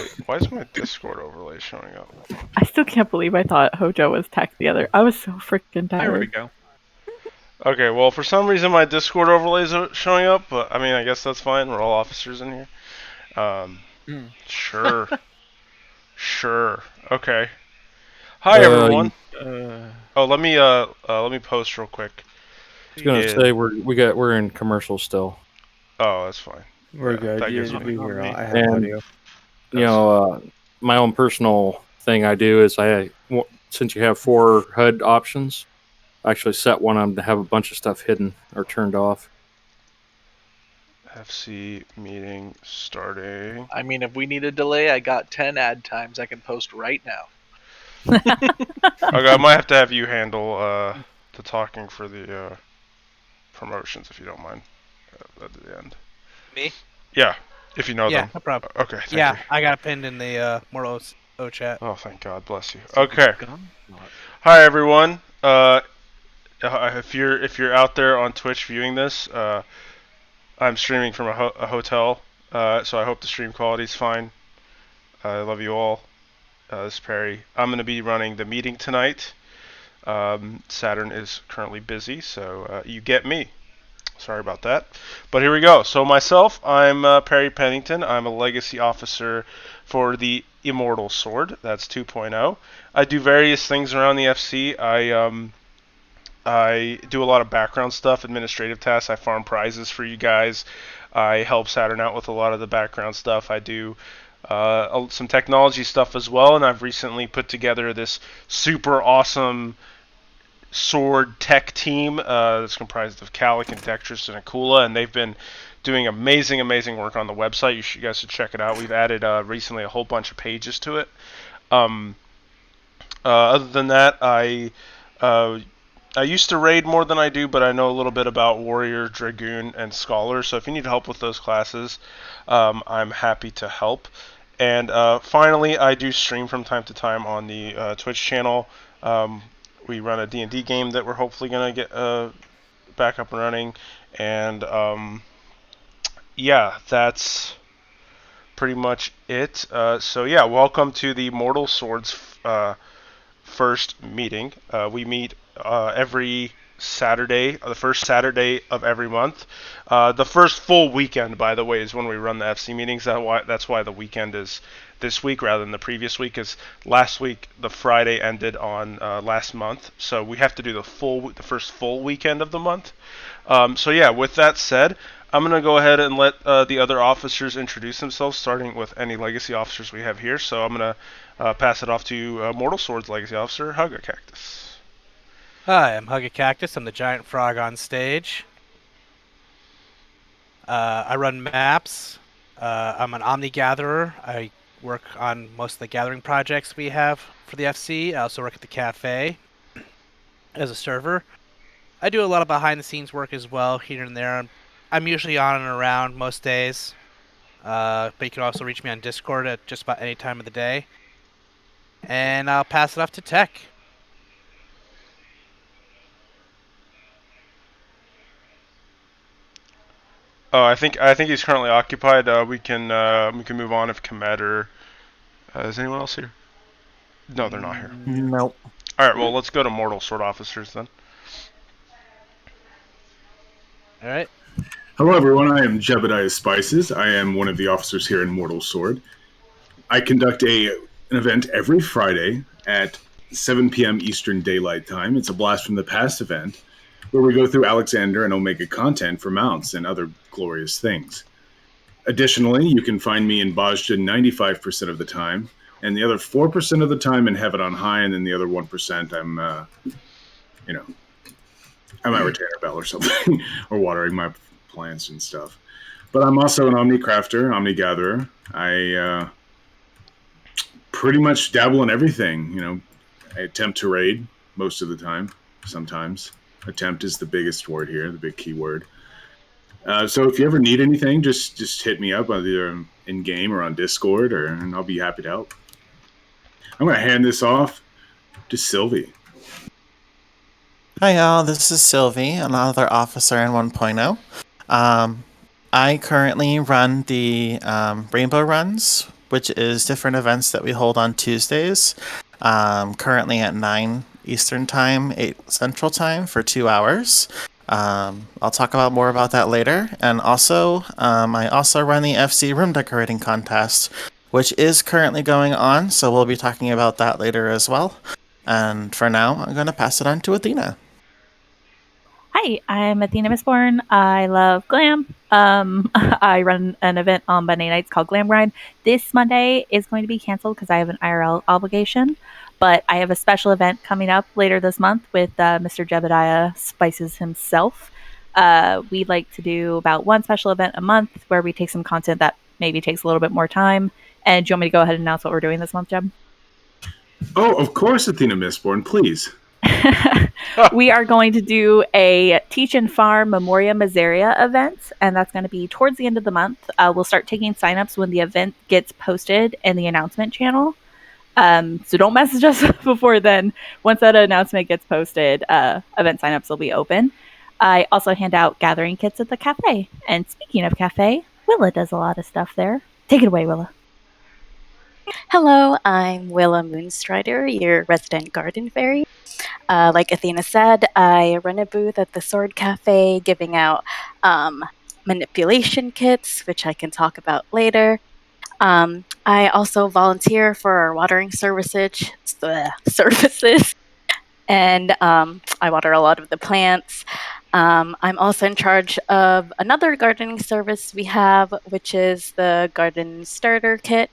Wait, why is my Discord overlay showing up? I still can't believe I thought Hojo was Tech the other. I was so freaking There we tired. go. Okay, well, for some reason my Discord overlays are showing up, but I mean, I guess that's fine. We're all officers in here. Sure. Sure. Okay. Hi, everyone. Oh, let me post real quick. I was gonna say we're in commercial still. Oh, that's fine. We're Yeah, good. that gives You, me- we on hear me. all. I have And audio. my own personal thing I do is since you have 4 HUD options, I actually set one of them to have a bunch of stuff hidden or turned off. FC meeting starting. I mean, if we need a delay, I got 10 ad times I can post right now. Okay, I might have to have you handle the talking for the promotions if you don't mind at the end. Me? Yeah, if you know Yeah, them. no problem. Okay. Thank Yeah, you. I got it pinned in the Mortal O chat. Oh, thank God, bless you. Okay. Hi, everyone. If you're out there on Twitch viewing this, I'm streaming from a hotel, so I hope the stream quality is fine. I love you all. This is Perry. I'm going to be running the meeting tonight. Saturn is currently busy, so you get me. Sorry about that. But here we go. So myself, I'm Perry Pennington. I'm a legacy officer for the Immortal Sword. That's 2.0. I do various things around the FC. I do a lot of background stuff, administrative tasks. I farm prizes for you guys. I help Saturn out with a lot of the background stuff. I do some technology stuff as well, and I've recently put together this super awesome sword tech team that's comprised of Calic and Dextrous and Akula, and they've been doing amazing work on the website. You guys should check it out. We've added recently a whole bunch of pages to it. Other than that, I used to raid more than I do, but I know a little bit about Warrior, Dragoon, and Scholar, so if you need help with those classes, I'm happy to help. And finally, I do stream from time to time on the Twitch channel. We run a D&D game that we're hopefully going to get back up and running. And yeah, that's pretty much it. So yeah, welcome to the Mortal Swords first meeting. We meet every Saturday, the first Saturday of every month. The first full weekend, by the way, is when we run the FC meetings. That's why the weekend is this week rather than the previous week, because last week the Friday ended on last month, so we have to do the first full weekend of the month. So yeah, with that said, I'm gonna go ahead and let the other officers introduce themselves, starting with any legacy officers we have here. So I'm gonna pass it off to Mortal Swords legacy officer Hugga Cactus. Hi, I'm Hugga Cactus. I'm the giant frog on stage. I run maps. I'm an Omni Gatherer. I work on most of the gathering projects we have for the FC. I also work at the cafe as a server. I do a lot of behind-the-scenes work as well, here and there. I'm usually on and around most days. But you can also reach me on Discord at just about any time of the day. And I'll pass it off to Tech. Oh, I think he's currently occupied. We can move on if Komet or is anyone else here? No, they're not here. Nope. All right, well let's go to Mortal Sword officers then. All right. Hello, everyone. I am Jebediah Spices. I am one of the officers here in Mortal Sword. I conduct an event every Friday at 7 p.m. Eastern Daylight Time. It's a Blast from the Past event where we go through Alexander and Omega content for mounts and other glorious things. Additionally, you can find me in Bajda 95% of the time, and the other 4% of the time in Heaven on High, and then the other 1% I'm at Retainer Bell or something, or watering my plants and stuff. But I'm also an Omni Crafter, Omni Gatherer. I pretty much dabble in everything. I attempt to raid most of the time. Sometimes attempt is the biggest word here, the big key word. So if you ever need anything, just hit me up either in game or on Discord, and I'll be happy to help. I'm going to hand this off to Sylvie. Hi y'all, this is Sylvie, another officer in 1.0. I currently run the Rainbow Runs which is different events that we hold on Tuesdays, currently at 9 Eastern Time, 8 Central Time for 2 hours. I'll talk about more about that later. And also, I also run the FC room decorating contest, which is currently going on, so we'll be talking about that later as well. And for now, I'm going to pass it on to Athena. Hi, I'm Athena Mistborn. I love glam. I run an event on Monday nights called Glam Grind. This Monday is going to be canceled because I have an IRL obligation, but I have a special event coming up later this month with Mr. Jebediah Spices himself. We like to do about one special event a month where we take some content that maybe takes a little bit more time. And do you want me to go ahead and announce what we're doing this month, Jeb? Oh, of course, Athena Mistborn, please. We are going to do a Teach and Farm Memoria Missoria event, and that's going to be towards the end of the month. We'll start taking signups when the event gets posted in the announcement channel. So don't message us before then. Once that announcement gets posted, event signups will be open. I also hand out gathering kits at the cafe. And speaking of cafe, Willa does a lot of stuff there. Take it away, Willa. Hello, I'm Willa Moonstrider, your resident garden fairy. Like Athena said, I run a booth at the Sword Cafe giving out manipulation kits, which I can talk about later. I also volunteer for our watering services, and I water a lot of the plants. I'm also in charge of another gardening service we have, which is the Garden Starter Kit,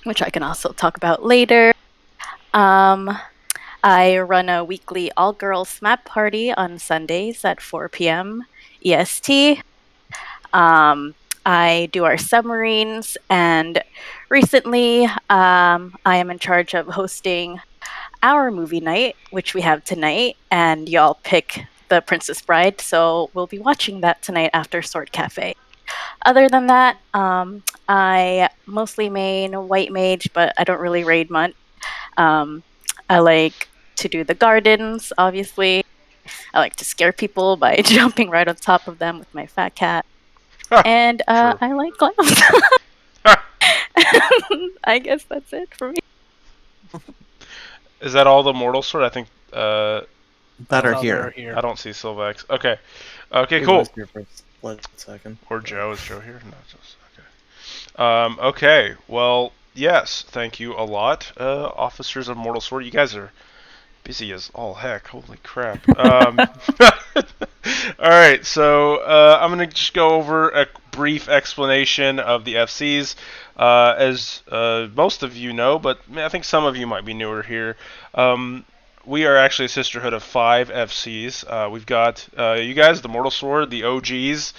which I can also talk about later. I run a weekly all-girls SMAP party on Sundays at 4 p.m. EST. I do our submarines, and recently I am in charge of hosting our movie night, which we have tonight, and y'all pick The Princess Bride, so we'll be watching that tonight after Sword Cafe. Other than that, I mostly main White Mage, but I don't really raid much. I like to do the gardens, obviously. I like to scare people by jumping right on top of them with my fat cat. And I like clowns. I guess that's it for me. Is that all the Mortal Sword? I think That are here. I don't see Sylvex. Okay. Okay, cool. Here for a second. Or Joe. Is Joe here? No, just okay. Okay. Well, yes. Thank you a lot, officers of Mortal Sword. You guys are busy as all heck. Holy crap. All right. So I'm gonna just go over a brief explanation of the FCs. As most of you know, but I think some of you might be newer here. We are actually a sisterhood of 5 FCs. We've got you guys, the Mortal Sword, the OGs,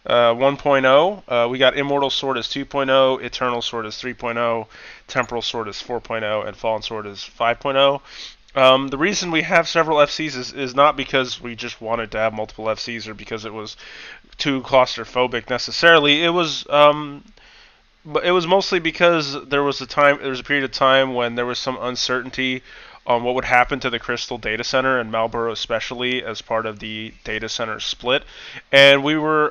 1.0. We got Immortal Sword is 2.0, Eternal Sword is 3.0, Temporal Sword is 4.0, and Fallen Sword is 5.0. The reason we have several FCs is not because we just wanted to have multiple FCs or because it was too claustrophobic necessarily. It was mostly because there was a period of time when there was some uncertainty on what would happen to the Crystal Data Center and Malboro especially as part of the data center split, and we were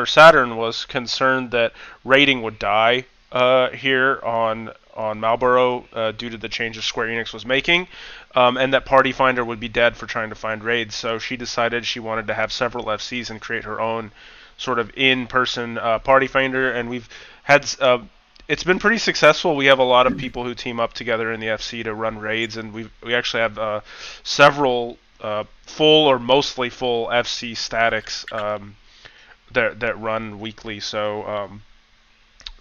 Saturn was concerned that raiding would die here on Malboro due to the changes Square Enix was making, and that Party Finder would be dead for trying to find raids. So she decided she wanted to have several FCs and create her own sort of in-person Party Finder, and we've had it's been pretty successful. We have a lot of people who team up together in the FC to run raids, and we actually have several full or mostly full FC statics that run weekly. So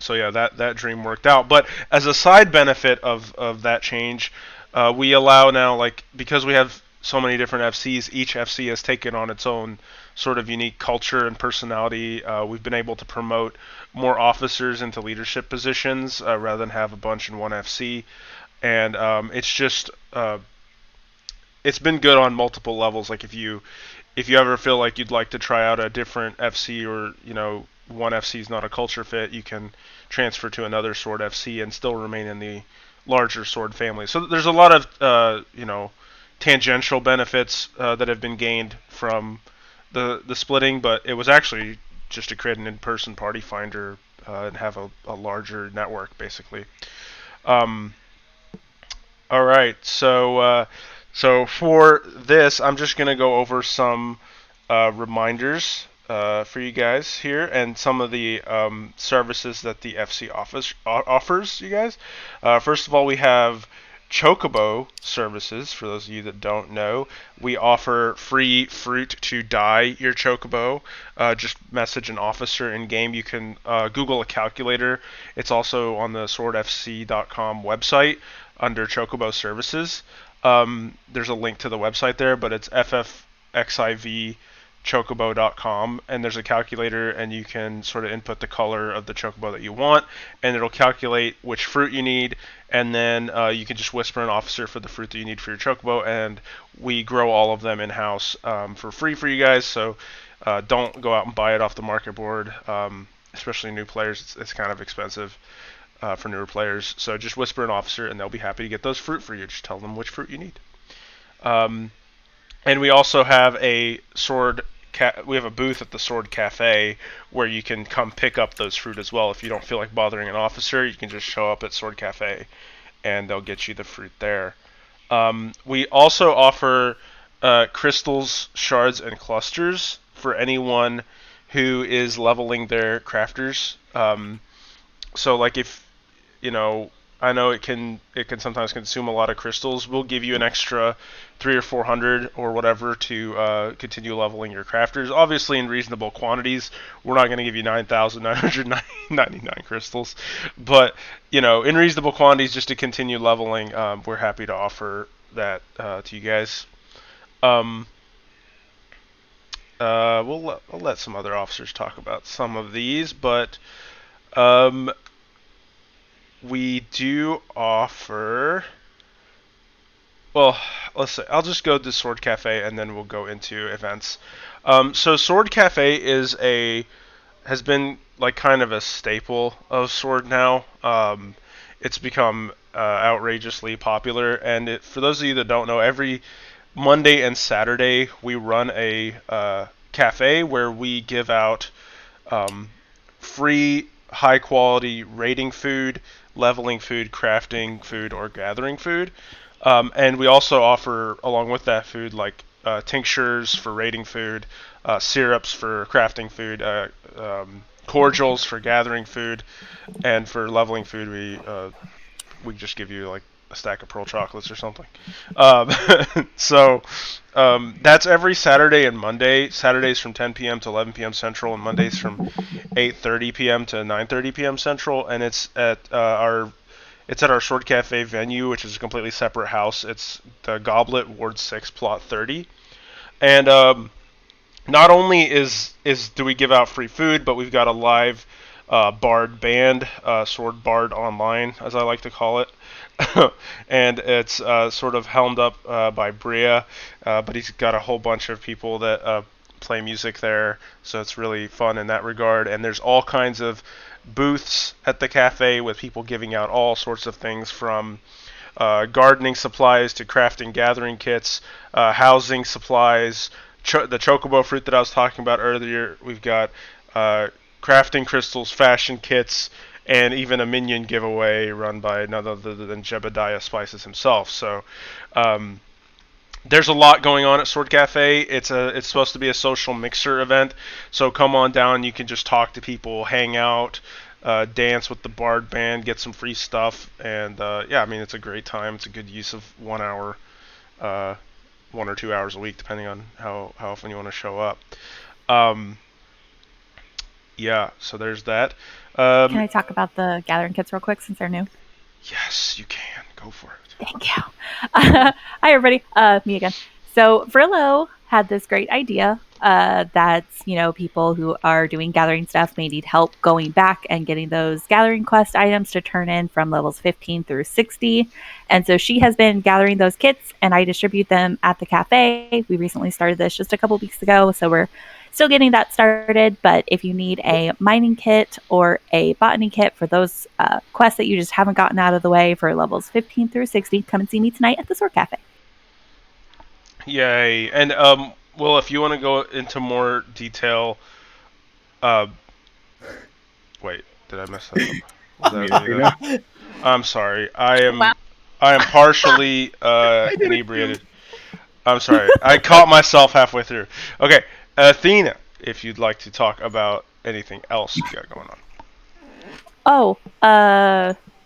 yeah, that dream worked out. But as a side benefit of that change, we allow now, like, because we have so many different FCs, each FC has taken on its own sort of unique culture and personality. We've been able to promote more officers into leadership positions rather than have a bunch in one FC, and it's just it's been good on multiple levels. Like if you ever feel like you'd like to try out a different FC, or one FC is not a culture fit, you can transfer to another Sword FC and still remain in the larger Sword family. So there's a lot of tangential benefits that have been gained from the splitting, but it was actually just to create an in-person Party Finder and have a larger network, basically. All right, so for this, I'm just gonna go over some reminders for you guys here, and some of the services that the FC offers you guys. First of all, we have Chocobo services. For those of you that don't know, we offer free fruit to dye your Chocobo. Just message an officer in game. You can Google a calculator. It's also on the swordfc.com website under Chocobo services. There's a link to the website there, but it's ffxiv.chocobo.com, and there's a calculator, and you can sort of input the color of the chocobo that you want, and it'll calculate which fruit you need, and then you can just whisper an officer for the fruit that you need for your chocobo, and we grow all of them in-house for free for you guys, so don't go out and buy it off the market board, especially new players. It's kind of expensive for newer players, so just whisper an officer, and they'll be happy to get those fruit for you. Just tell them which fruit you need. And we also have a we have a booth at the Sword Cafe where you can come pick up those fruit as well. If you don't feel like bothering an officer, you can just show up at Sword Cafe and they'll get you the fruit there. We also offer crystals, shards, and clusters for anyone who is leveling their crafters. So like if, I know it can sometimes consume a lot of crystals. We'll give you an extra 300 or 400 or whatever to continue leveling your crafters. Obviously in reasonable quantities. We're not going to give you 9,999 crystals, but in reasonable quantities just to continue leveling. We're happy to offer that to you guys. I'll let some other officers talk about some of these, but we do offer. Well, let's say I'll just go to Sword Cafe and then we'll go into events. So Sword Cafe has been like kind of a staple of Sword now. It's become outrageously popular, and for those of you that don't know, every Monday and Saturday we run a cafe where we give out free high quality raiding food, leveling food, crafting food, or gathering food. And we also offer, along with that food, like tinctures for raiding food, syrups for crafting food, cordials for gathering food, and for leveling food we just give you like a stack of pearl chocolates or something. So that's every Saturday and Monday. Saturdays from 10 p.m. to 11 p.m. Central, and Mondays from 8:30 p.m. to 9:30 p.m. Central. And it's at our Sword Cafe venue, which is a completely separate house. It's the Goblet, Ward 6, Plot 30. And not only do we give out free food, but we've got a live Bard band, Sword Bard Online, as I like to call it. And it's sort of helmed up by Bria, but he's got a whole bunch of people that play music there, so it's really fun in that regard. And there's all kinds of booths at the cafe with people giving out all sorts of things, from gardening supplies to crafting gathering kits, housing supplies, the chocobo fruit that I was talking about earlier. We've got crafting crystals, fashion kits, and even a minion giveaway run by none other than Jebediah Spices himself. So there's a lot going on at Sword Cafe. It's supposed to be a social mixer event, so come on down. You can just talk to people, hang out, dance with the Bard band, get some free stuff, and yeah, I mean, it's a great time. It's a good use of 1 hour, 1 or 2 hours a week, depending on how often you want to show up. Yeah, so there's that. Can I talk about the gathering kits real quick since they're new? Yes, you can. Go for it. Thank you. Hi, everybody. Me again. So Vrillo had this great idea that, people who are doing gathering stuff may need help going back and getting those gathering quest items to turn in from levels 15 through 60. And so she has been gathering those kits, and I distribute them at the cafe. We recently started this just a couple weeks ago, so we're still getting that started. But if you need a mining kit or a botany kit for those quests that you just haven't gotten out of the way for levels 15 through 60, come and see me tonight at the Sword Cafe. Yay. And Will, if you want to go into more detail, wait, Did I mess that up? Was I mean, that you Athena? know, I'm sorry. I am Wow. partially inebriated. I'm sorry. I caught myself halfway through. Okay, Athena, if you'd like to talk about anything else you got going on. Oh,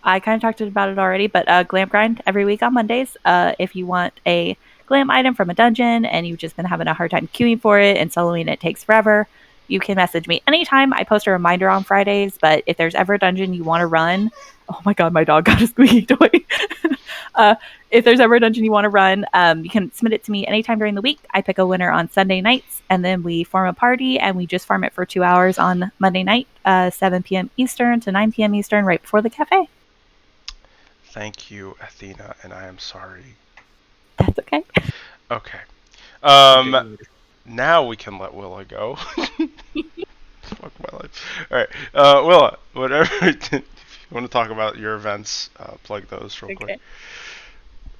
I kind of talked about it already, but Glam Grind every week on Mondays. If you want a glam item from a dungeon and you've just been having a hard time queuing for it and soloing it takes forever, you can message me anytime. I post a reminder on Fridays, but if there's ever a dungeon you want to run, oh my god, my dog got a squeaky toy. If there's ever a dungeon you want to run, you can submit it to me anytime during the week. I pick a winner on Sunday nights, and then we form a party, and we just farm it for 2 hours on Monday night, 7 p.m. Eastern to 9 p.m. Eastern, right before the cafe. Thank you, Athena, and I am sorry. That's okay. Okay. Now we can let Willa go. Fuck my life. All right, Willa, whatever. If you want to talk about your events, plug those real quick.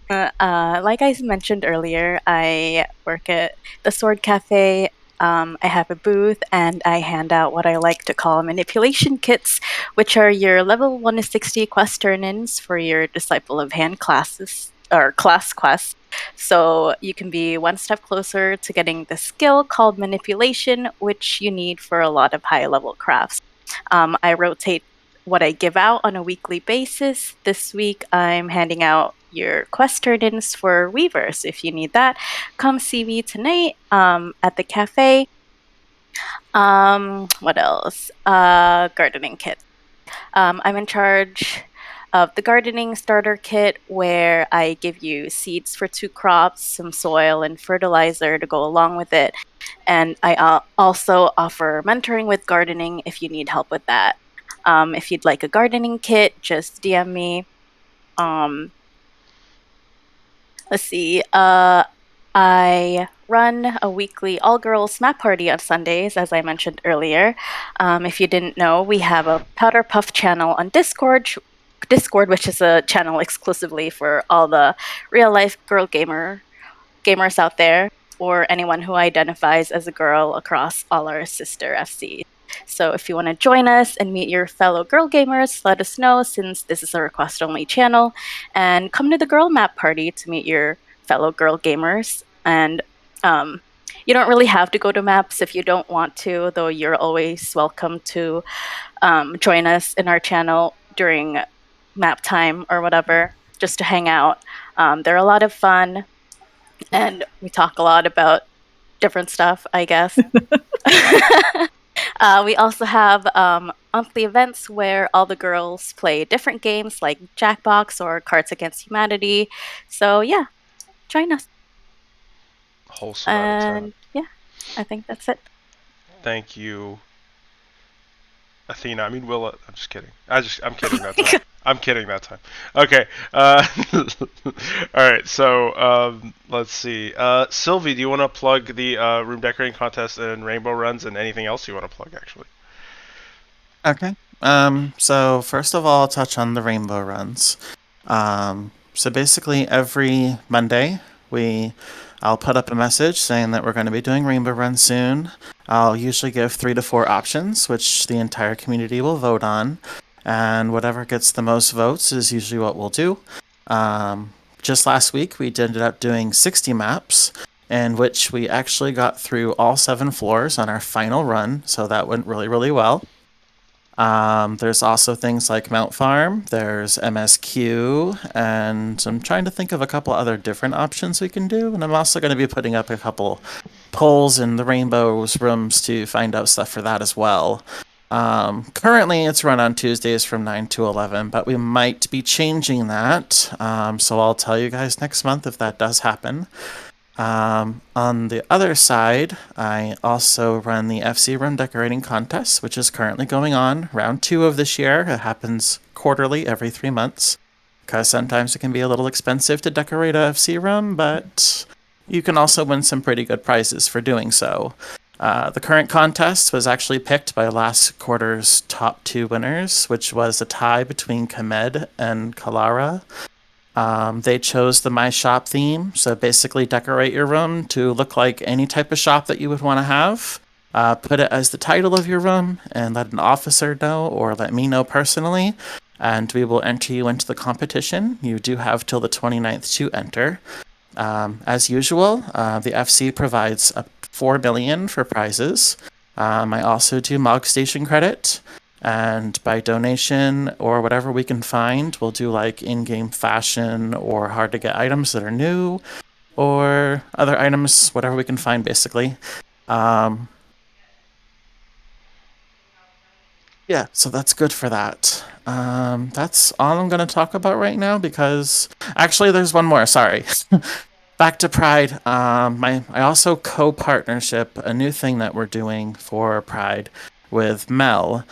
Like I mentioned earlier, I work at the Sword Cafe. I have a booth and I hand out what I like to call manipulation kits, which are your level 1 to 60 quest turn-ins for your Disciple of Hand classes or class quests. So you can be one step closer to getting the skill called manipulation, which you need for a lot of high-level crafts. I rotate what I give out on a weekly basis. This week, I'm handing out your quest turn-ins for Weavers. If you need that, come see me tonight at the cafe. What else? Gardening kit. I'm in charge of the gardening starter kit, where I give you seeds for 2 crops, some soil, and fertilizer to go along with it. And I also offer mentoring with gardening if you need help with that. If you'd like a gardening kit, just DM me. Let's see. I run a weekly all-girls map party on Sundays, as I mentioned earlier. If you didn't know, we have a Powder Puff channel on Discord, which is a channel exclusively for all the real-life girl gamers out there, or anyone who identifies as a girl across all our sister FCs. So if you want to join us and meet your fellow girl gamers, let us know, since this is a request-only channel. And come to the girl map party to meet your fellow girl gamers. And you don't really have to go to maps if you don't want to, though you're always welcome to join us in our channel during map time or whatever, just to hang out. They're a lot of fun, and we talk a lot about different stuff, I guess. We also have monthly events where all the girls play different games like Jackbox or Cards Against Humanity. So yeah, join us. Wholesome out of 10. And yeah, I think that's it. Thank you, Athena. I mean, Willa. I'm just kidding. I'm kidding that time. I'm kidding that time. Okay. All right. So let's see. Sylvie, do you want to plug the room decorating contest and rainbow runs and anything else you want to plug, actually? Okay. So first of all, I'll touch on the rainbow runs. So basically every Monday I'll put up a message saying that we're going to be doing rainbow runs soon. I'll usually give 3 to 4 options, which the entire community will vote on. And whatever gets the most votes is usually what we'll do. Just last week, we ended up doing 60 maps, in which we actually got through all 7 floors on our final run, so that went really, really well. There's also things like Mount Farm, there's MSQ, and I'm trying to think of a couple other different options we can do, and I'm also going to be putting up a couple polls in the Rainbows rooms to find out stuff for that as well. Currently, it's run on Tuesdays from 9 to 11, but we might be changing that, so I'll tell you guys next month if that does happen. On the other side, I also run the FC Room Decorating Contest, which is currently going on, round 2 of this year. It happens quarterly, every 3 months, because sometimes it can be a little expensive to decorate a FC room, but you can also win some pretty good prizes for doing so. The current contest was actually picked by last quarter's top 2 winners, which was a tie between Kamed and Kalara. They chose the My Shop theme, so basically decorate your room to look like any type of shop that you would want to have. put it as the title of your room and let an officer know or let me know personally, and we will enter you into the competition. You do have till the 29th to enter. As usual, the FC provides up 4 million for prizes. I also do Mog Station credit, and by donation or whatever we can find, we'll do like in-game fashion or hard-to-get items that are new, or other items, whatever we can find, basically. Yeah, so that's good for that. That's all I'm going to talk about right now because actually there's one more, sorry. Back to Pride. I also co-partnership a new thing that we're doing for Pride with Mel.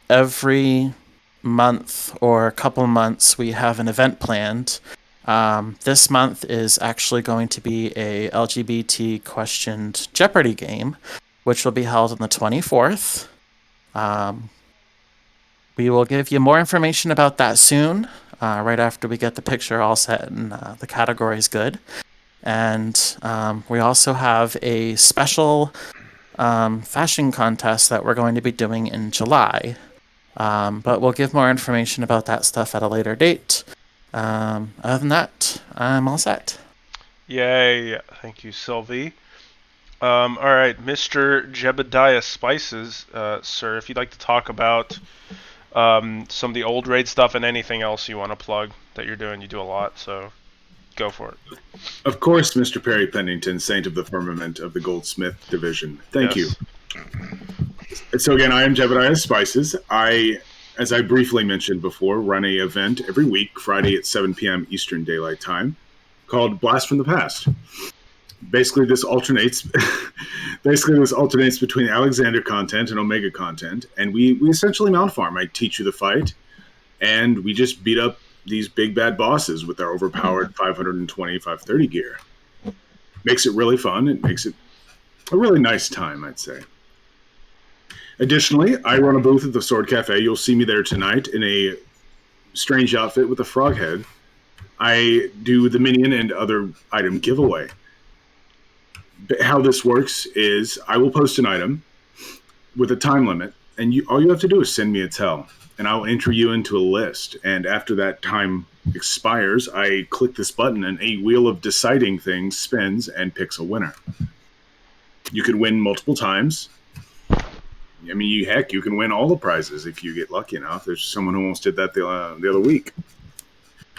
Every month or a couple months we have an event planned. This month is actually going to be a LGBT questioned Jeopardy game, which will be held on the 24th. We will give you more information about that soon, right after we get the picture all set and the categories good. And we also have a special fashion contest that we're going to be doing in July. But we'll give more information about that stuff at a later date. Other than that, I'm all set. Yay. Thank you, Sylvie. All right, Mr. Jebediah Spices, sir, if you'd like to talk about some of the old raid stuff and anything else you want to plug that you're doing. You do a lot, so go for it. Of course, Mr. Perry Pennington, Saint of the Firmament of the Goldsmith Division. Thank you. So again, I am Jebediah Spices. As I briefly mentioned before, run an event every week, Friday at 7 p.m. Eastern Daylight Time, called Blast from the Past. Basically, this alternates between Alexander content and Omega content, and we essentially mount farm. I teach you the fight, and we just beat up these big bad bosses with our overpowered 520, 530 gear. Makes it really fun. It makes it a really nice time, I'd say. Additionally, I run a booth at the Sword Cafe. You'll see me there tonight in a strange outfit with a frog head. I do the minion and other item giveaway. How this works is I will post an item with a time limit, and all you have to do is send me a tell, and I'll enter you into a list. And after that time expires, I click this button, and a wheel of deciding things spins and picks a winner. You can win multiple times. I mean, you can win all the prizes if you get lucky enough. There's someone who almost did that the other week.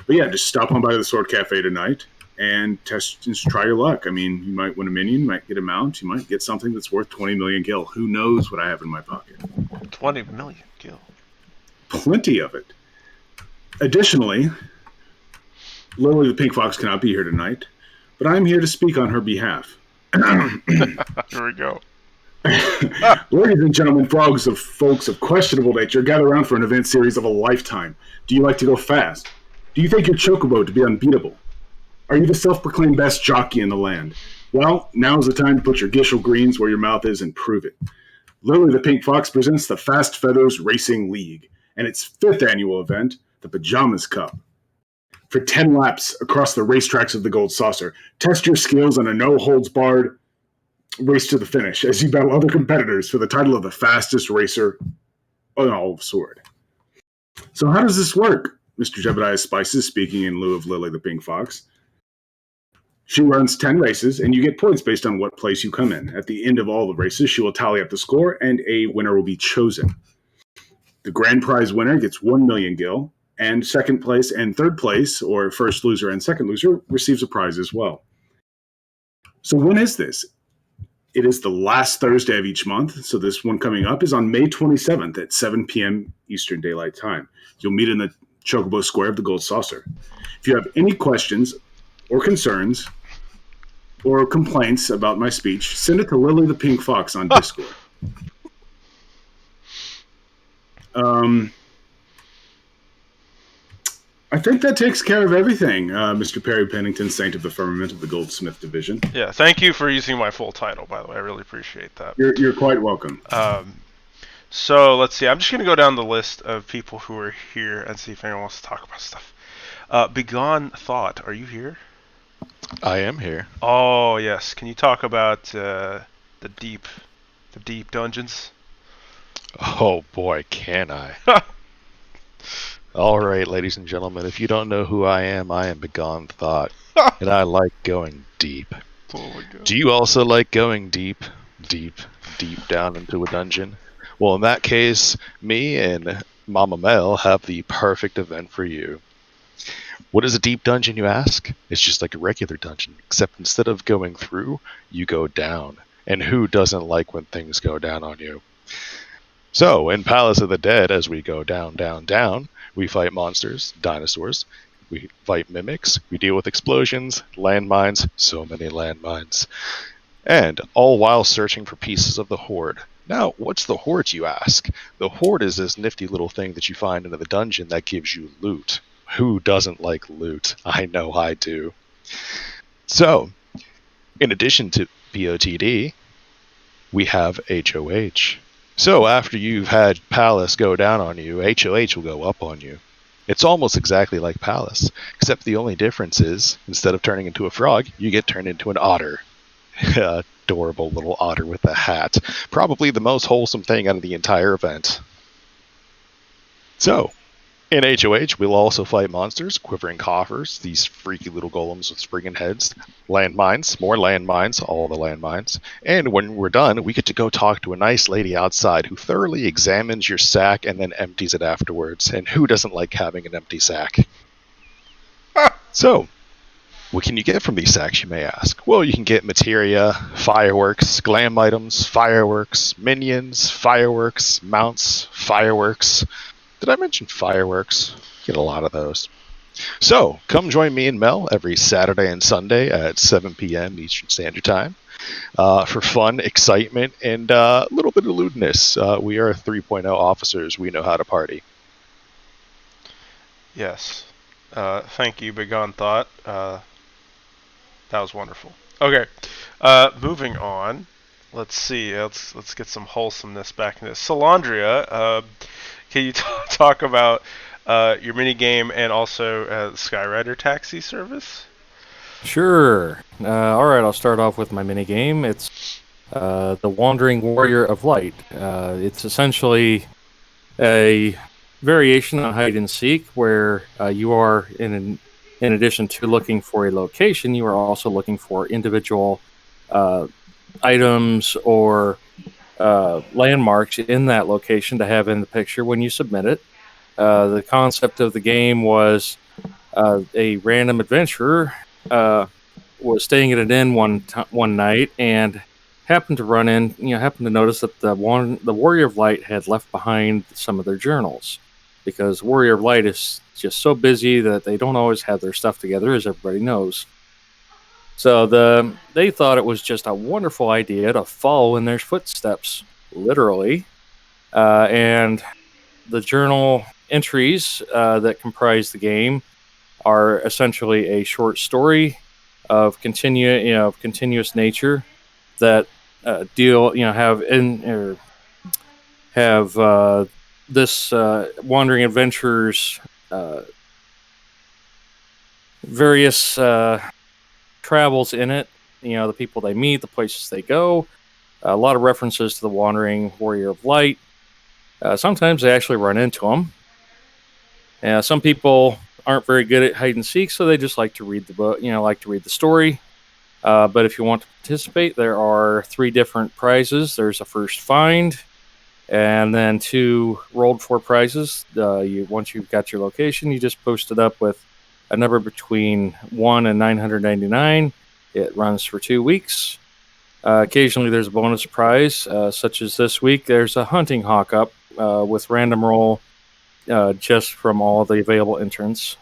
But yeah, just stop on by the Sword Cafe tonight and just try your luck. I mean, you might win a minion, you might get a mount, you might get something that's worth 20 million gil. Who knows what I have in my pocket? 20 million gil. Plenty of it. Additionally, Lily the Pink Fox cannot be here tonight, but I'm here to speak on her behalf. Here we go. Ladies and gentlemen, folks of questionable nature, gather around for an event series of a lifetime. Do you like to go fast? Do you think your chocobo to be unbeatable? Are you the self-proclaimed best jockey in the land? Well, now's the time to put your Gishel greens where your mouth is and prove it. Lily the Pink Fox presents the Fast Feathers Racing League and its 5th annual event, the Pajamas Cup. For 10 laps across the racetracks of the Gold Saucer, test your skills on a no-holds-barred race to the finish as you battle other competitors for the title of the fastest racer on all of Sword. So how does this work? Mr. Jebediah Spices speaking in lieu of Lily the Pink Fox. She runs 10 races, and you get points based on what place you come in. At the end of all the races, she will tally up the score, and a winner will be chosen. The grand prize winner gets 1 million gil, and second place and third place, or first loser and second loser, receives a prize as well. So when is this? It is the last Thursday of each month, so this one coming up is on May 27th at 7 p.m. Eastern Daylight Time. You'll meet in the Chocobo Square of the Gold Saucer. If you have any questions or concerns or complaints about my speech, send it to Lily the Pink Fox on Discord. I think that takes care of everything, Mr. Perry Pennington, Saint of the Firmament of the Goldsmith Division. Yeah, thank you for using my full title, by the way. I really appreciate that. You're quite welcome. So let's see. I'm just going to go down the list of people who are here and see if anyone wants to talk about stuff. Begone Thought, are you here? I am here. Oh, yes. Can you talk about the deep dungeons? Oh boy, can I. All right, ladies and gentlemen, if you don't know who I am Begone Thought, and I like going deep. Oh my god. Do you also like going deep down into a dungeon? Well, in that case, me and Mama Mel have the perfect event for you. What is a deep dungeon, you ask? It's just like a regular dungeon, except instead of going through, you go down. And who doesn't like when things go down on you? So, in Palace of the Dead, as we go down, we fight monsters, dinosaurs, we fight mimics, we deal with explosions, landmines, so many landmines. And all while searching for pieces of the Horde. Now, what's the Horde, you ask? The Horde is this nifty little thing that you find in the dungeon that gives you loot. Who doesn't like loot? I know I do. So, in addition to BOTD, we have HOH. So after you've had Palace go down on you, HOH will go up on you. It's almost exactly like Palace, except the only difference is, instead of turning into a frog, you get turned into an otter. Adorable little otter with a hat. Probably the most wholesome thing out of the entire event. So, in HOH, we'll also fight monsters, quivering coffers, these freaky little golems with springing heads, landmines, more landmines, all the landmines. And when we're done, we get to go talk to a nice lady outside who thoroughly examines your sack and then empties it afterwards. And who doesn't like having an empty sack? So, what can you get from these sacks, you may ask? Well, you can get materia, fireworks, glam items, fireworks, minions, fireworks, mounts, fireworks. Did I mention fireworks? Get a lot of those. So, come join me and Mel every Saturday and Sunday at 7 p.m. Eastern Standard Time for fun, excitement, and a little bit of lewdness. We are 3.0 officers. We know how to party. Yes. Thank you, Begone Thought. That was wonderful. Okay. Moving on. Let's see. Let's get some wholesomeness back in this. Salandria, can you talk about your mini game and also Skyrider taxi service? Sure. All right, I'll start off with my mini game. It's the Wandering Warrior of Light. It's essentially a variation on hide and seek, where you are in addition to looking for a location, you are also looking for individual items or landmarks in that location to have in the picture when you submit it. The concept of the game was a random adventurer was staying at an inn one night and happened to notice that the Warrior of Light had left behind some of their journals, because Warrior of Light is just so busy that they don't always have their stuff together, as everybody knows. So they thought it was just a wonderful idea to follow in their footsteps, literally. And the journal entries that comprise the game are essentially a short story of continuous nature that have this wandering adventurers various travels in it, the people they meet, the places they go, a lot of references to the Wandering Warrior of Light. Sometimes they actually run into them. Some people aren't very good at hide and seek, so they just like to read the book, like to read the story. But if you want to participate, there are 3 different prizes. There's a first find, and then 2 rolled for prizes. Once you've got your location, you just post it up with a number between 1 and 999. It runs for 2 weeks. Occasionally there's a bonus prize, such as this week. There's a hunting hawk up with random roll just from all the available entrants.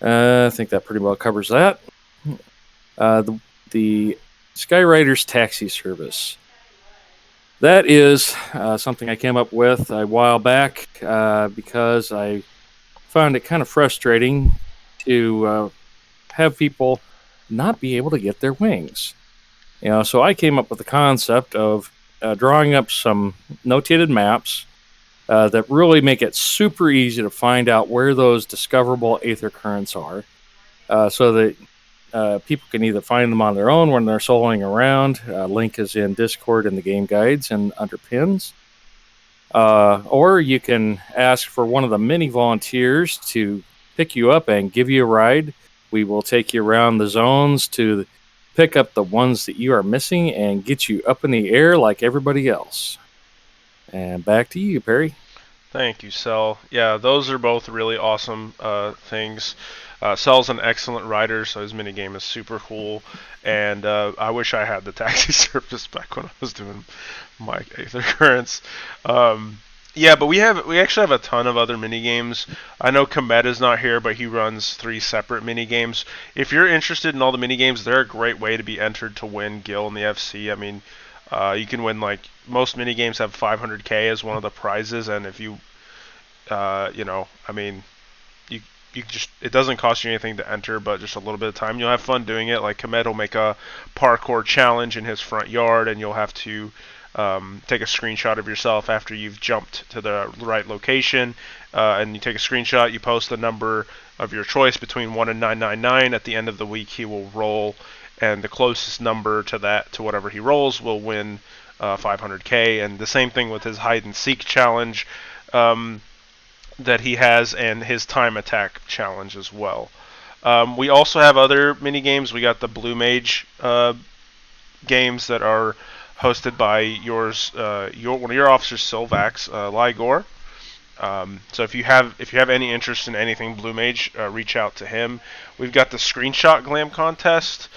I think that pretty well covers that. The Skyriders taxi service. That is something I came up with a while back because I found it kind of frustrating to have people not be able to get their wings. So I came up with the concept of drawing up some notated maps that really make it super easy to find out where those discoverable aether currents are, so that people can either find them on their own when they're soloing around. Link is in Discord in the game guides and under pins. Or you can ask for one of the mini volunteers to pick you up and give you a ride. We will take you around the zones to pick up the ones that you are missing and get you up in the air like everybody else. And back to you, Perry. Thank you, Cell. Yeah, those are both really awesome things. Cell's an excellent rider, so his minigame is super cool. And I wish I had the taxi service back when I was doing my Aether Currents. Yeah, but we actually have a ton of other minigames. I know Komet is not here, but he runs 3 separate minigames. If you're interested in all the minigames, they're a great way to be entered to win Gil in the FC. I mean, you can win, like, most minigames have 500k as one of the prizes, and if you, I mean, you just, it doesn't cost you anything to enter, but just a little bit of time. You'll have fun doing it. Like, Komet will make a parkour challenge in his front yard, and you'll have to take a screenshot of yourself after you've jumped to the right location, and you take a screenshot, you post the number of your choice between 1 and 999. At the end of the week, he will roll, and the closest number to whatever he rolls will win 500k. And the same thing with his hide and seek challenge that he has, and his time attack challenge as well. We also have other mini games. We got the Blue Mage games that are hosted by one of your officers, Silvax, Ligor. So if you have any interest in anything Blue Mage, reach out to him. We've got the Screenshot Glam contest.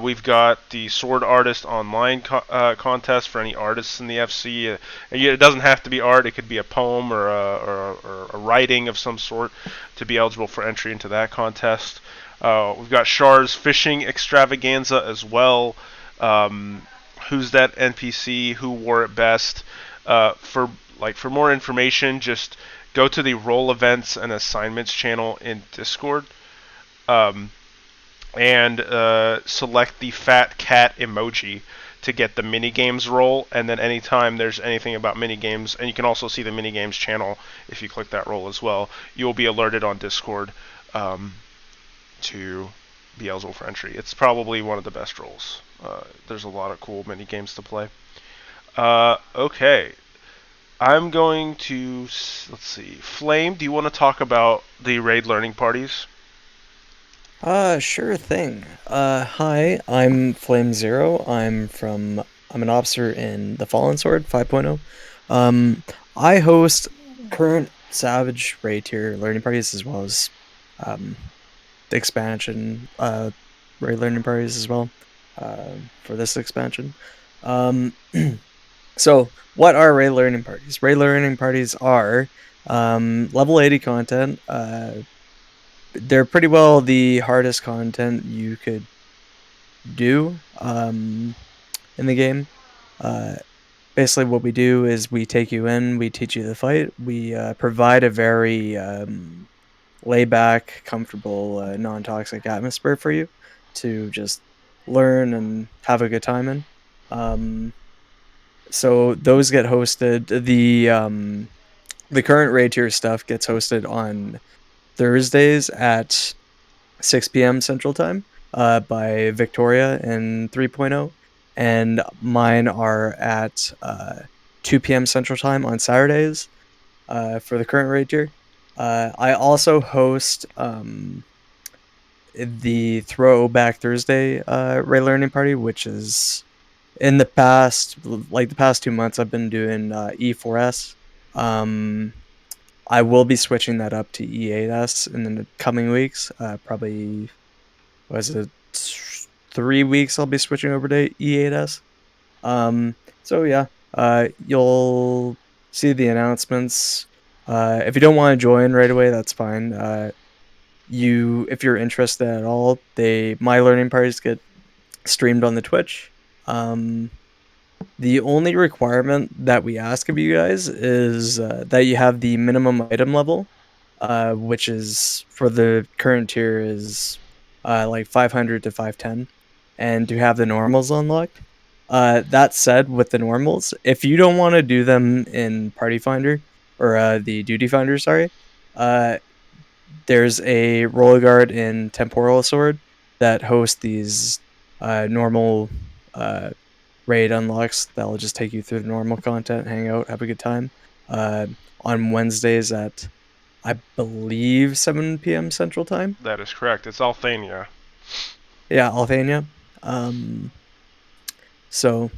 We've got the Sword Artist Online contest for any artists in the FC. It doesn't have to be art; it could be a poem or a writing of some sort to be eligible for entry into that contest. We've got Char's Fishing Extravaganza as well. Who's that NPC? Who wore it best? For more information, just go to the Roll Events and Assignments channel in Discord. And select the fat cat emoji to get the minigames roll, and then anytime there's anything about minigames, and you can also see the minigames channel if you click that roll as well, you will be alerted on Discord to be eligible for entry. It's probably one of the best rolls. There's a lot of cool minigames to play. Okay. I'm going to, let's see, Flame, do you want to talk about the raid learning parties? Sure thing. Hi, I'm Flame Zero. I'm an officer in the Fallen Sword 5.0. I host current Savage raid tier learning parties as well as the expansion raid learning parties as well for this expansion. So, what are raid learning parties? Raid learning parties are level 80 content. They're pretty well the hardest content you could do in the game. Basically, what we do is we take you in, we teach you the fight, we provide a very laid-back, comfortable, non-toxic atmosphere for you to just learn and have a good time in. So those get hosted. The current raid tier stuff gets hosted on Thursdays at 6 p.m. Central Time by Victoria in 3.0, and mine are at 2 p.m. Central Time on Saturdays for the current raid tier. I also host the Throwback Thursday raid learning party, which is in the past 2 months I've been doing E4S. I will be switching that up to E8S in the coming weeks. Probably, 3 weeks I'll be switching over to E8S. So yeah, you'll see the announcements. If you don't want to join right away, that's fine. If you're interested at all, my learning parties get streamed on the Twitch. The only requirement that we ask of you guys is that you have the minimum item level, which is for the current tier is like 500 to 510, and to have the normals unlocked. That said, with the normals, if you don't want to do them in Party Finder or the Duty Finder, sorry, there's a roller guard in Temporal Sword that host these normal raid unlocks that'll just take you through the normal content, hang out, have a good time. On Wednesdays at, I believe, 7 p.m. Central Time. That is correct. It's Althania. Yeah, Althania. So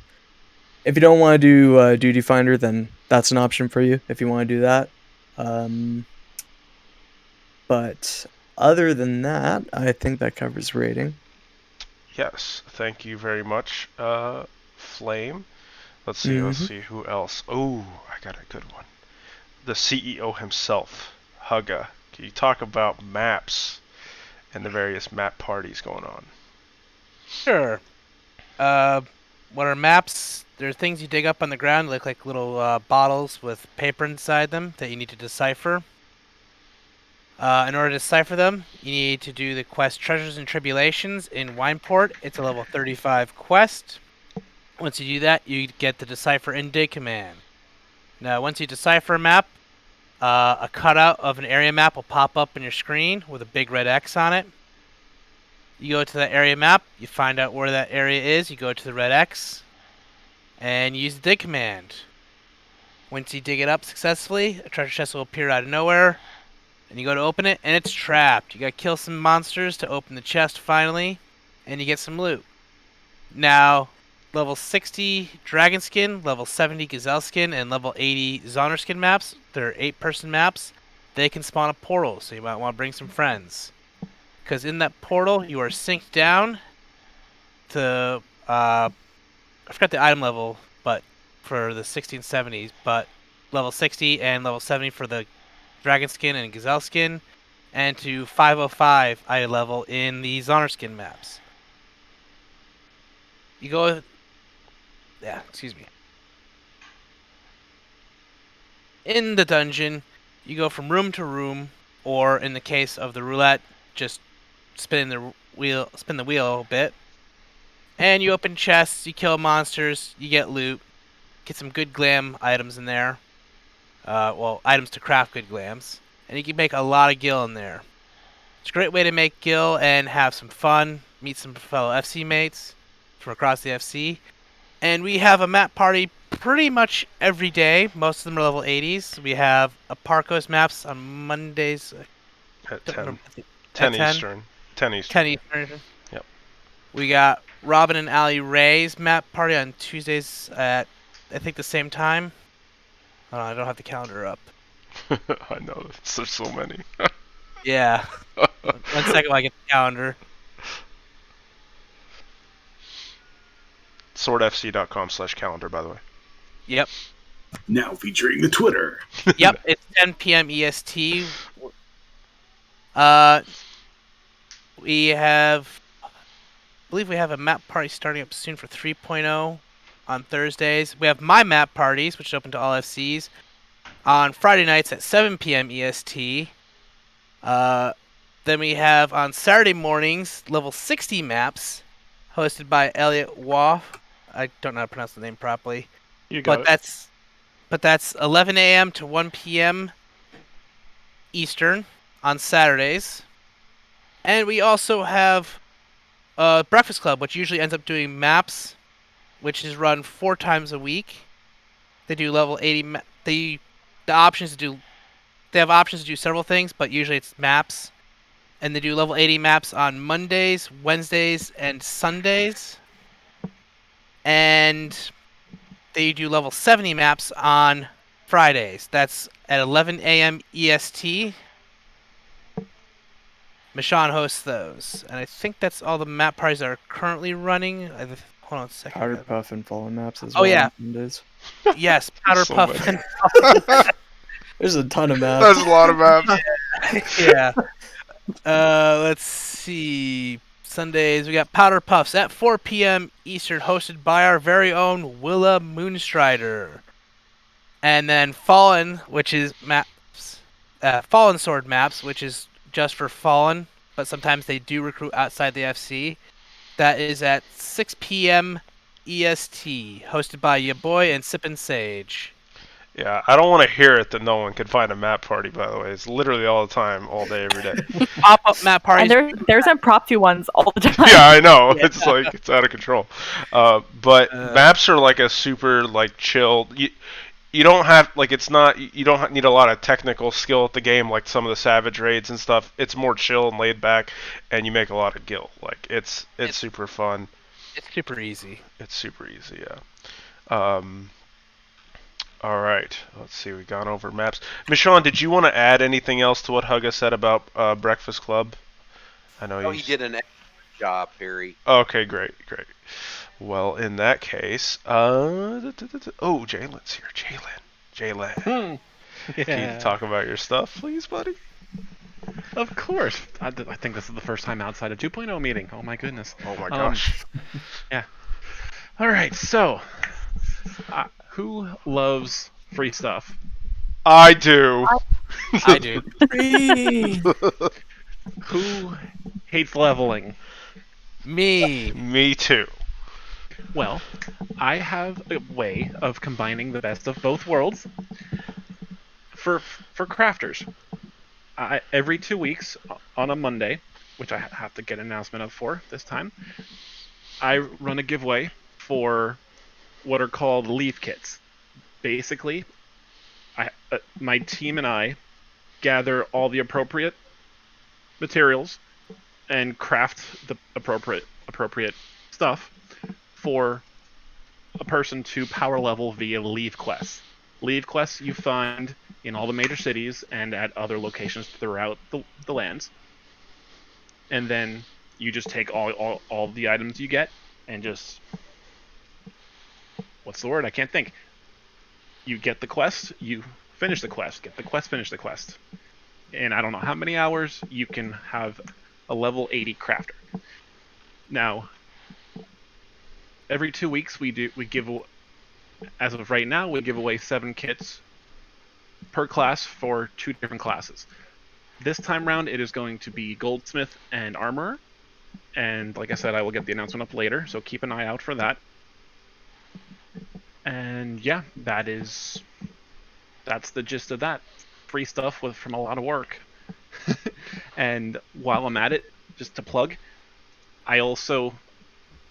if you don't want to do Duty Finder, then that's an option for you if you want to do that. But other than that, I think that covers rating. Yes, thank you very much, Flame. Let's see who else. Oh, I got a good one. The CEO himself, Hugga. Can you talk about maps and the various map parties going on? Sure. What are maps? They're things you dig up on the ground, look like little bottles with paper inside them that you need to decipher. In order to decipher them, you need to do the quest Treasures and Tribulations in Wineport. It's a level 35 quest. Once you do that, you get the Decipher and Dig command. Now, once you decipher a map, a cutout of an area map will pop up on your screen with a big red X on it. You go to that area map, you find out where that area is, you go to the red X, and you use the dig command. Once you dig it up successfully, a treasure chest will appear out of nowhere, and you go to open it, and it's trapped. You gotta kill some monsters to open the chest finally, and you get some loot. Now, level 60 Dragon Skin, level 70 Gazelle Skin, and level 80 Zoner Skin maps, they're 8-person maps, they can spawn a portal, so you might want to bring some friends. Because in that portal, you are synced down to, I forgot the item level, but for the 60 and 70s, but level 60 and level 70 for the Dragon Skin and Gazelle Skin, and to 505 item level in the Zoner Skin maps. You go, yeah, excuse me. In the dungeon, you go from room to room, or in the case of the roulette, just spin the wheel a bit, and you open chests, you kill monsters, you get loot, get some good glam items in there. Well, items to craft good glams, and you can make a lot of gil in there. It's a great way to make gil and have some fun, meet some fellow FC mates from across the FC. And we have a map party pretty much every day. Most of them are level 80s. We have a Parkos maps on Mondays At don't 10. remember. 10 At 10? Eastern. 10 Eastern. 10 Eastern. Yep. We got Robin and Ali Ray's map party on Tuesdays at, I think, the same time. I don't have the calendar up. I know, there's so many. Yeah. 1 second while I get the calendar. swordfc.com/calendar, by the way. Yep. Now featuring the Twitter. Yep, it's 10 p.m. EST. We have, I believe we have a map party starting up soon for 3.0 on Thursdays. We have my map parties, which is open to all FCs, on Friday nights at 7 p.m. EST. Then we have on Saturday mornings level 60 maps, hosted by Elliot Waugh. I don't know how to pronounce the name properly. You got But that's 11 a.m. to 1 p.m. Eastern on Saturdays. And we also have Breakfast Club, which usually ends up doing maps, which is run 4 times a week. They do level 80. They have options to do several things, but usually it's maps. And they do level 80 maps on Mondays, Wednesdays, and Sundays. And they do level 70 maps on Fridays. That's at 11 a.m. EST. Michonne hosts those. And I think that's all the map parties that are currently running. Hold on a second. Powder Puff and Fallen Maps as Oh, well. yeah. Mondays. Yes, Powder So Puff. many. And There's a ton of maps. There's a lot of maps. yeah. Let's see. Sundays, we got Powder Puffs at 4 p.m. Eastern, hosted by our very own Willa Moonstrider. And then Fallen, which is maps, Fallen Sword maps, which is just for Fallen, but sometimes they do recruit outside the FC. That is at 6 p.m. EST, hosted by ya boy and Sippin' Sage. Yeah, I don't want to hear it that no one could find a map party, by the way. It's literally all the time, all day, every day. Pop-up map parties. And there's impromptu ones all the time. Yeah, I know. Yeah. It's like, it's out of control. But maps are like a super, like, chill. You don't have, like, it's not, you don't need a lot of technical skill at the game like some of the Savage raids and stuff. It's more chill and laid back, and you make a lot of gil. Like, it's super fun. It's super easy. It's super easy, yeah. All right, let's see. We've gone over maps. Michonne, did you want to add anything else to what Hugga said about Breakfast Club? I know he did an excellent job, Perry. Okay, great. Well, in that case, Jalen's here. Jalen. Yeah. Can you talk about your stuff, please, buddy? Of course. I think this is the first time outside of 2.0 meeting. Oh my goodness. Oh my gosh. Yeah. All right. So, who loves free stuff? I do. I do. Who hates leveling? Me. Me too. Well, I have a way of combining the best of both worlds for crafters. Every 2 weeks on a Monday, which I have to get an announcement of for this time, I run a giveaway for what are called leaf kits. Basically, my team and I gather all the appropriate materials and craft the appropriate stuff for a person to power level via leave quests. Leave quests you find in all the major cities and at other locations throughout the lands. And then you just take all the items you get and just... What's the word? I can't think. You get the quest, you finish the quest. Get the quest, finish the quest. In I don't know how many hours, you can have a level 80 crafter. Now, every 2 weeks we give, as of right now, we give away 7 kits per class for 2 different classes. This time round, it is going to be Goldsmith and Armorer. And like I said, I will get the announcement up later, so keep an eye out for that. And yeah, that's the gist of that. Free stuff from a lot of work. And while I'm at it, just to plug, I also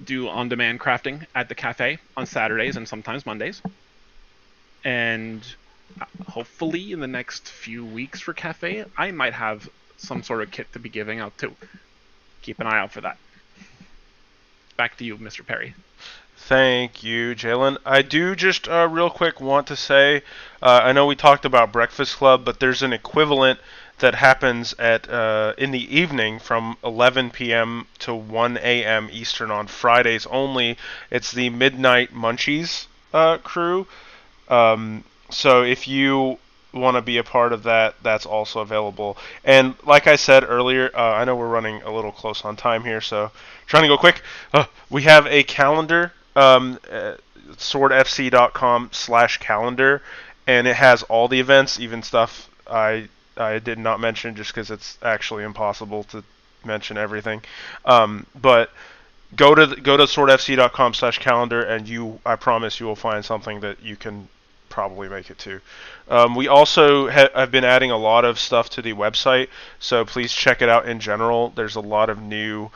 do on-demand crafting at the cafe on Saturdays and sometimes Mondays. And hopefully in the next few weeks for cafe, I might have some sort of kit to be giving out too. Keep an eye out for that. Back to you, Mr. Perry. Thank you, Jalen. I do just real quick want to say, I know we talked about Breakfast Club, but there's an equivalent that happens at in the evening from 11 p.m. to 1 a.m. Eastern on Fridays only. It's the Midnight Munchies crew. So if you want to be a part of that, that's also available. And like I said earlier, I know we're running a little close on time here, so trying to go quick. We have a calendar, swordfc.com/calendar, and it has all the events, even stuff I did not mention just because it's actually impossible to mention everything. But go to swordfc.com/calendar, and I promise you will find something that you can probably make it to. We also have been adding a lot of stuff to the website, so please check it out in general. There's a lot of new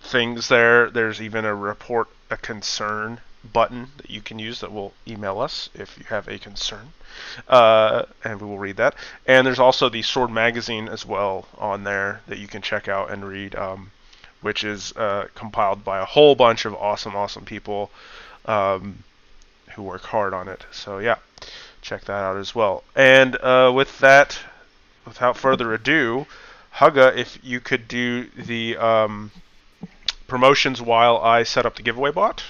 things there. There's even a report a concern button that you can use that will email us if you have a concern, and we will read that. And there's also the Sword Magazine as well on there that you can check out and read, which is compiled by a whole bunch of awesome people who work hard on it. So yeah, check that out as well. And with that, without further ado, Hugga, if you could do the promotions while I set up the giveaway bot.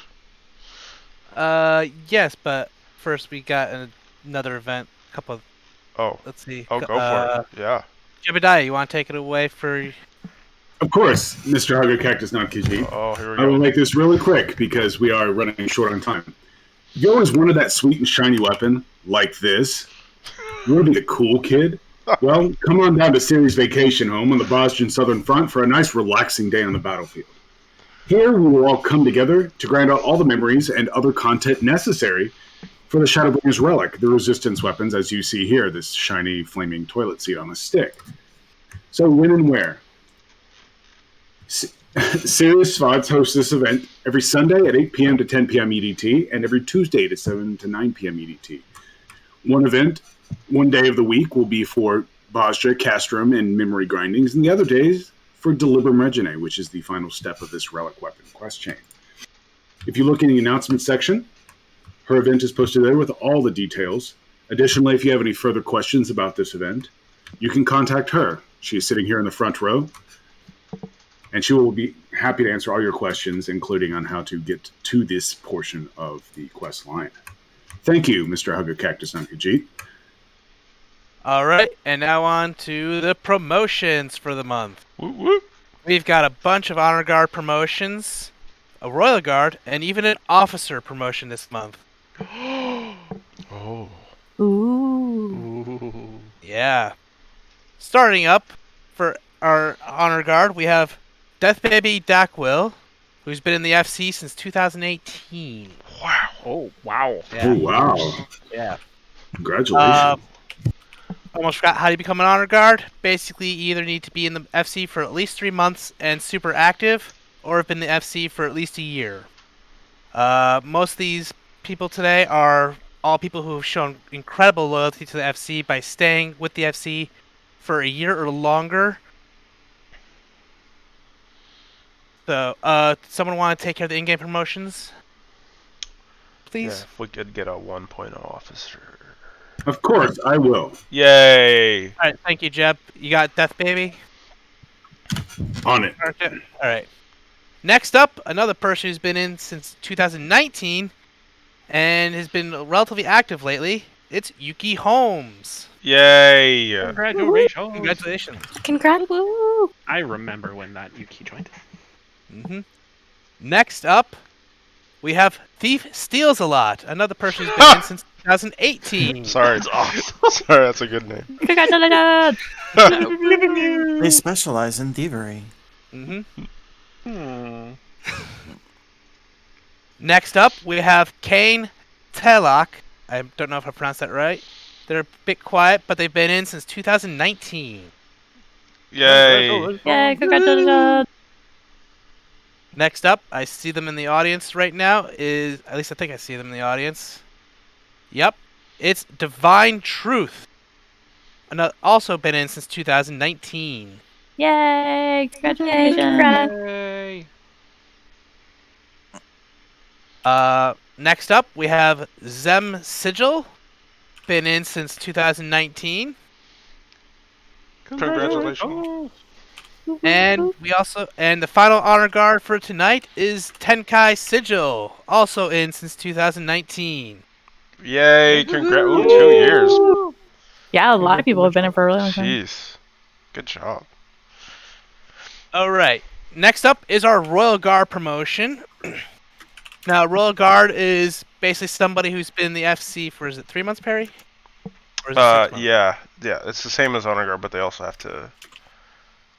Yes, but first we got another event. Let's see. Oh, go for it. Yeah. Jebediah, you want to take it away for? Of course, Mr. Hugga Cactus Not Khajiit. Oh, here we go. I will make this really quick because we are running short on time. You always wanted that sweet and shiny weapon like this. You want to be the cool kid? Well, come on down to Ceres Vacation Home on the Boston Southern Front for a nice relaxing day on the battlefield. Here we will all come together to grind out all the memories and other content necessary For the Shadowbringers Relic, the resistance weapons, as you see here, this shiny flaming toilet seat on a stick. So when and where? Serious Spots hosts this event every Sunday at 8 p.m. to 10 p.m. EDT and every Tuesday to 7 to 9 p.m. EDT. One event, one day of the week will be for Bajra, Castrum, and Memory Grindings, and the other days for Delibrum Reginae, which is the final step of this Relic Weapon quest chain. If you look in the announcement section, her event is posted there with all the details. Additionally, if you have any further questions about this event, you can contact her. She is sitting here in the front row, and she will be happy to answer all your questions, including on how to get to this portion of the quest line. Thank you, Mr. Hugger Cactus Ankajit. All right, and now on to the promotions for the month. Whoop, whoop. We've got a bunch of Honor Guard promotions, a Royal Guard, and even an Officer promotion this month. Oh. Ooh. Yeah. Starting up for our Honor Guard, we have Death Baby Dackwill, who's been in the FC since 2018. Wow. Oh, wow. Yeah. Oh, wow. Yeah. Congratulations. Almost forgot how to become an Honor Guard. Basically, you either need to be in the FC for at least 3 months and super active, or have been in the FC for at least a year. Most of these people today are all people who have shown incredible loyalty to the FC by staying with the FC for a year or longer. So, someone want to take care of the in-game promotions? Please? Yeah, if we could get a 1.0 officer. Of course, I will. Yay! Alright, thank you, Jeb. You got Death Baby? On it. Alright. Next up, another person who's been in since 2019 and has been relatively active lately. It's Yuki Holmes. Yay! Congratulations. Congratulations. Congrats. I remember when that Yuki joined. Next up, we have Thief Steals a Lot, another person who's been in since 2018. Sorry. Sorry, that's a good name. Congratulations! They specialize in thievery. Next up, we have Kane Telok. I don't know if I pronounced that right. They're a bit quiet, but they've been in since 2019. Yay! Yay, congratulations! Next up, I see them in the audience right now, at least I think I see them in the audience. Yep, it's Divine Truth. Also been in since 2019. Yay! Congratulations! Yay! Next up, we have Zem Sigil. Been in since 2019. Congratulations. And the final honor guard for tonight is Tenkai Sigil, also in since 2019. Yay! Ooh, 2 years. Yeah, a lot of people have been in for a really long time. Jeez. Good job. Alright, next up is our Royal Guard promotion. Now, Royal Guard is basically somebody who's been in the FC for, is it 3 months, Perry? Or is it 6 months? Yeah, it's the same as Honor Guard, but they also have to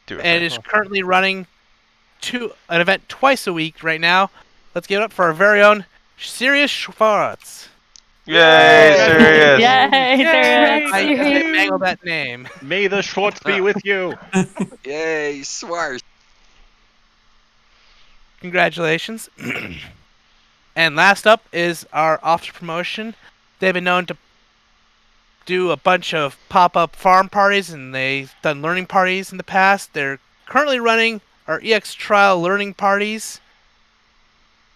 do it. And is currently running an event twice a week right now. Let's give it up for our very own Sirius Schwartz. Yay, Sirius! Yay, Sirius! I didn't mangle that name. May the Schwartz be with you. Yay, Swart. Congratulations. And last up is our officer promotion. They've been known to do a bunch of pop-up farm parties, and they've done learning parties in the past. They're currently running our EX Trial learning parties,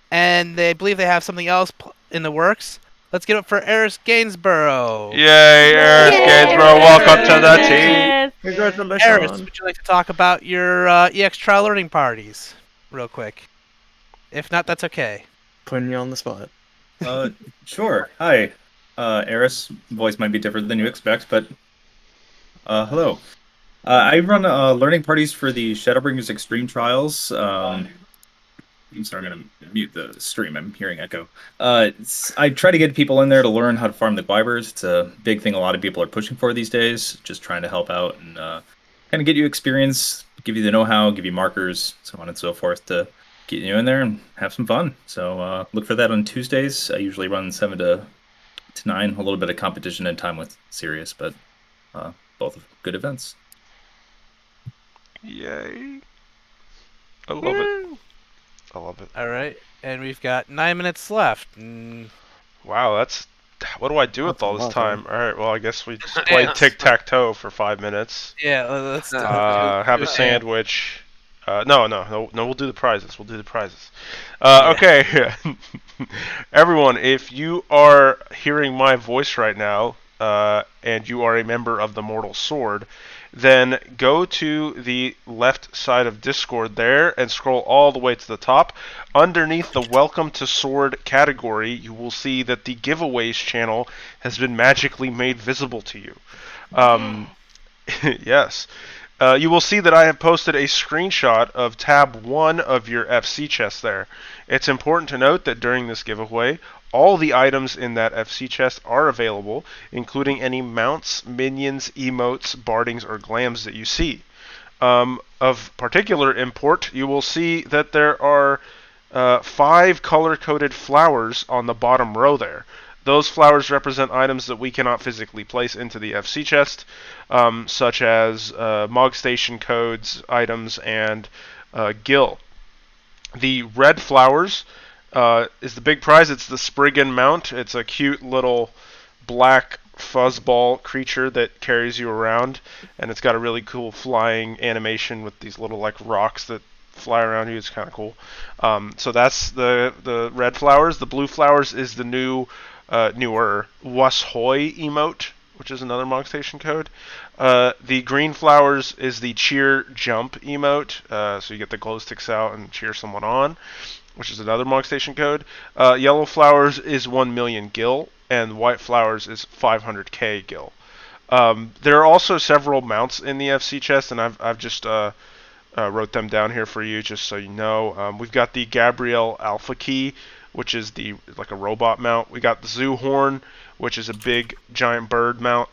and they believe they have something else in the works. Let's get it for Eris Gainsborough. Yay, Eris Gainsborough, welcome to the team. Congratulations. Eris, would you like to talk about your EX Trial learning parties real quick? If not, that's okay. Putting you on the spot. Sure. Hi. Eris. Voice might be different than you expect, but hello. I run learning parties for the Shadowbringers Extreme Trials. I'm sorry, I'm going to mute the stream. I'm hearing echo. I try to get people in there to learn how to farm the Gwybers. It's a big thing a lot of people are pushing for these days. Just trying to help out and kind of get you experience, give you the know-how, give you markers, so on and so forth to get you in there and have some fun. So look for that on Tuesdays. I usually run 7 to to 9. A little bit of competition and time with Sirius, but both good events. Yay! I love it. I love it. All right, and we've got 9 minutes left. Wow, that's. What do I do with That's a all this lot, time? All right, well, I guess we just played tic-tac-toe for 5 minutes. Yeah, let's have a sandwich. No, we'll do the prizes. We'll do the prizes. Okay. Everyone, if you are hearing my voice right now, and you are a member of the Mortal Sword, then go to the left side of Discord there and scroll all the way to the top. Underneath the Welcome to Sword category, you will see that the giveaways channel has been magically made visible to you. Yes. You will see that I have posted a screenshot of tab 1 of your FC chest there. It's important to note that during this giveaway, all the items in that FC chest are available, including any mounts, minions, emotes, bardings, or glams that you see. Of particular import, you will see that there are 5 color-coded flowers on the bottom row there. Those flowers represent items that we cannot physically place into the FC chest, such as Mog Station codes, items, and Gil. The red flowers is the big prize. It's the Spriggan mount. It's a cute little black fuzzball creature that carries you around, and it's got a really cool flying animation with these little like rocks that fly around you. It's kind of cool. So that's the red flowers. The blue flowers is the newer Washoy emote, which is another Mog Station code. The green flowers is the cheer jump emote, so you get the glow sticks out and cheer someone on, which is another Mog Station code. Yellow flowers is 1 million gil, and white flowers is 500k gil. There are also several mounts in the FC chest, and I've just wrote them down here for you just so you know. We've got the Gabriel Alpha Key, which is like a robot mount. We got the Zoo Horn, which is a big giant bird mount.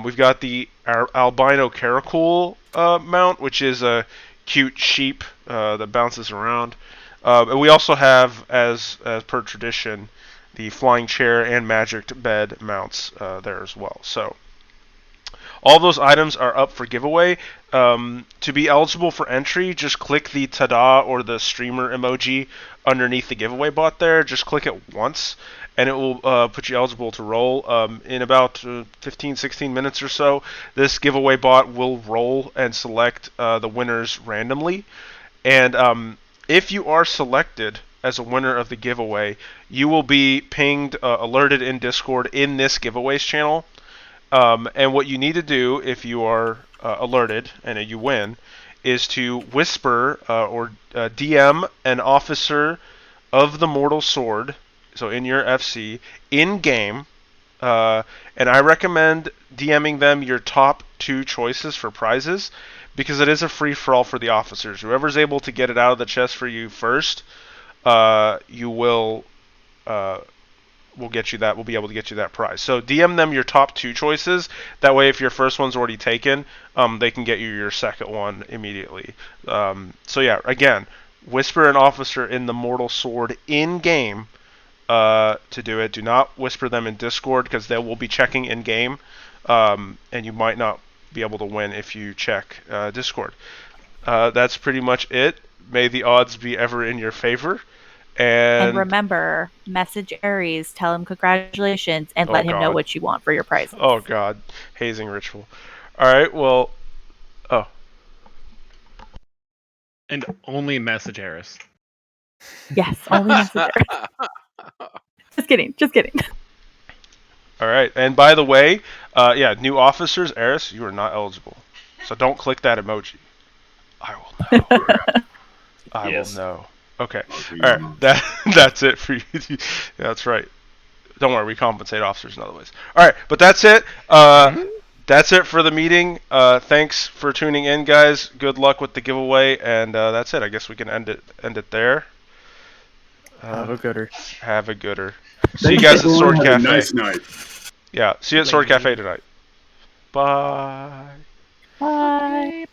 We've got the Albino Caracool mount, which is a cute sheep that bounces around. And we also have, as per tradition, the Flying Chair and Magic Bed mounts there as well. So all those items are up for giveaway. To be eligible for entry, just click the ta-da or the streamer emoji underneath the giveaway bot there. Just click it once, and it will put you eligible to roll. In about 15-16 minutes or so, this giveaway bot will roll and select the winners randomly. And if you are selected as a winner of the giveaway, you will be pinged, alerted in Discord in this giveaways channel. And what you need to do if you are alerted and you win is to whisper or DM an officer of the Mortal Sword, so in your FC, in-game, and I recommend DMing them your top 2 choices for prizes, because it is a free-for-all for the officers. Whoever's able to get it out of the chest for you first, you will get you that. We'll be able to get you that prize. So DM them your top 2 choices. That way, if your first one's already taken, they can get you your second one immediately. So yeah, again, whisper an officer in the Mortal Sword in game to do it. Do not whisper them in Discord, because they will be checking in game, and you might not be able to win if you check Discord. That's pretty much it. May the odds be ever in your favor. And remember, message Ares, tell him congratulations, and let him know what you want for your prizes. Oh god, hazing ritual. Alright, well, And only message Eris. Yes, only message Ares. Just kidding. Alright, and by the way, new officers, Eris, you are not eligible. So don't click that emoji. I will know. I will know. Okay. Alright, that's it for you. Yeah, that's right. Don't worry, we compensate officers in other ways. Alright, but that's it. That's it for the meeting. Thanks for tuning in, guys. Good luck with the giveaway, and that's it. I guess we can end it there. Have a gooder. Have a gooder. See you guys at Sword Cafe. Have a nice night. Yeah, see you at Sword Cafe tonight. Bye. Bye.